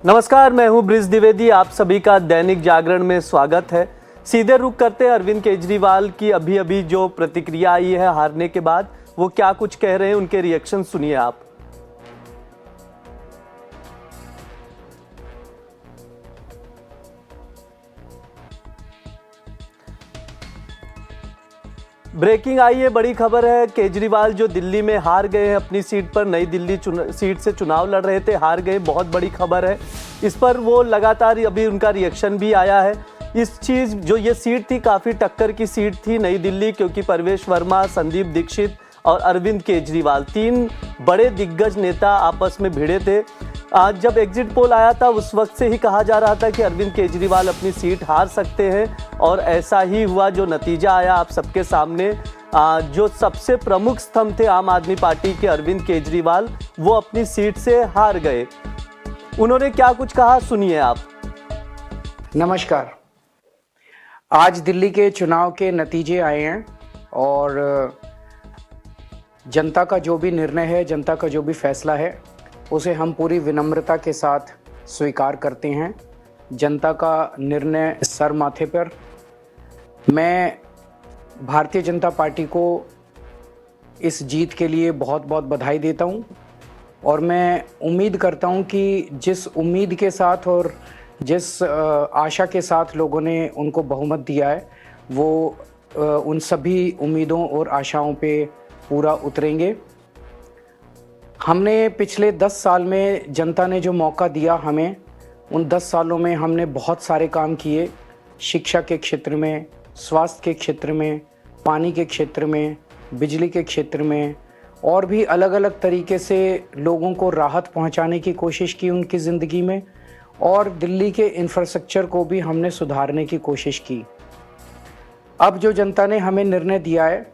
नमस्कार, मैं हूं ब्रिज द्विवेदी। आप सभी का दैनिक जागरण में स्वागत है। सीधे रुख करते हैं अरविंद केजरीवाल की अभी जो प्रतिक्रिया आई है हारने के बाद, वो क्या कुछ कह रहे हैं, उनके रिएक्शन सुनिए आप। ब्रेकिंग आई है, बड़ी खबर है। केजरीवाल जो दिल्ली में हार गए हैं अपनी सीट पर, नई दिल्ली सीट से चुनाव लड़ रहे थे, हार गए, बहुत बड़ी खबर है। इस पर वो लगातार अभी उनका रिएक्शन भी आया है। इस चीज़ जो ये सीट थी, काफ़ी टक्कर की सीट थी नई दिल्ली, क्योंकि परवेश वर्मा, संदीप दीक्षित और अरविंद केजरीवाल, तीन बड़े दिग्गज नेता आपस में भिड़े थे। आज जब एग्जिट पोल आया था, उस वक्त से ही कहा जा रहा था कि अरविंद केजरीवाल अपनी सीट हार सकते हैं, और ऐसा ही हुआ। जो नतीजा आया आप सबके सामने, जो सबसे प्रमुख स्तंभ थे आम आदमी पार्टी के अरविंद केजरीवाल, वो अपनी सीट से हार गए। उन्होंने क्या कुछ कहा, सुनिए आप। नमस्कार। आज दिल्ली के चुनाव के नतीजे आए हैं और जनता का जो भी निर्णय है, जनता का जो भी फैसला है, उसे हम पूरी विनम्रता के साथ स्वीकार करते हैं। जनता का निर्णय सर माथे पर। मैं भारतीय जनता पार्टी को इस जीत के लिए बहुत बहुत बधाई देता हूं, और मैं उम्मीद करता हूं कि जिस उम्मीद के साथ और जिस आशा के साथ लोगों ने उनको बहुमत दिया है, वो उन सभी उम्मीदों और आशाओं पे पूरा उतरेंगे। हमने पिछले 10 साल में, जनता ने जो मौका दिया हमें, उन 10 सालों में हमने बहुत सारे काम किए। शिक्षा के क्षेत्र में, स्वास्थ्य के क्षेत्र में, पानी के क्षेत्र में, बिजली के क्षेत्र में, और भी अलग अलग तरीके से लोगों को राहत पहुंचाने की कोशिश की उनकी ज़िंदगी में, और दिल्ली के इंफ्रास्ट्रक्चर को भी हमने सुधारने की कोशिश की। अब जो जनता ने हमें निर्णय दिया है,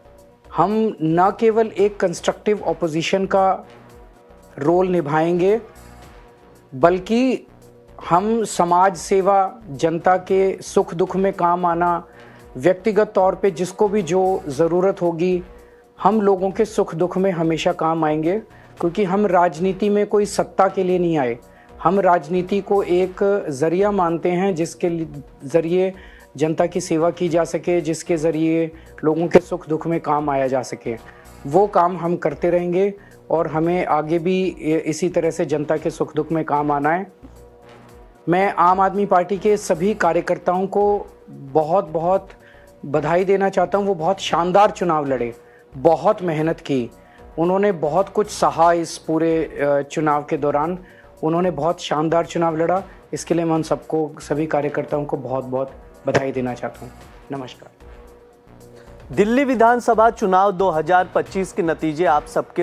हम न केवल एक कंस्ट्रक्टिव ऑपोजिशन का रोल निभाएंगे, बल्कि हम समाज सेवा, जनता के सुख दुख में काम आना, व्यक्तिगत तौर पे जिसको भी जो ज़रूरत होगी, हम लोगों के सुख दुख में हमेशा काम आएंगे। क्योंकि हम राजनीति में कोई सत्ता के लिए नहीं आए, हम राजनीति को एक ज़रिया मानते हैं जिसके ज़रिए जनता की सेवा की जा सके, जिसके ज़रिए लोगों के सुख दुख में काम आया जा सके। वो काम हम करते रहेंगे, और हमें आगे भी इसी तरह से जनता के सुख दुख में काम आना है। मैं आम आदमी पार्टी के सभी कार्यकर्ताओं को बहुत बहुत बधाई देना चाहता हूं। वो बहुत शानदार चुनाव लड़े, बहुत मेहनत की, उन्होंने बहुत कुछ सहा इस पूरे चुनाव के दौरान। उन्होंने बहुत शानदार चुनाव लड़ा। इसके लिए मैं उन सबको, सभी कार्यकर्ताओं को बहुत बहुत बधाई देना चाहता हूँ। नमस्कार। दिल्ली विधानसभा चुनाव 2025 के नतीजे आप सबके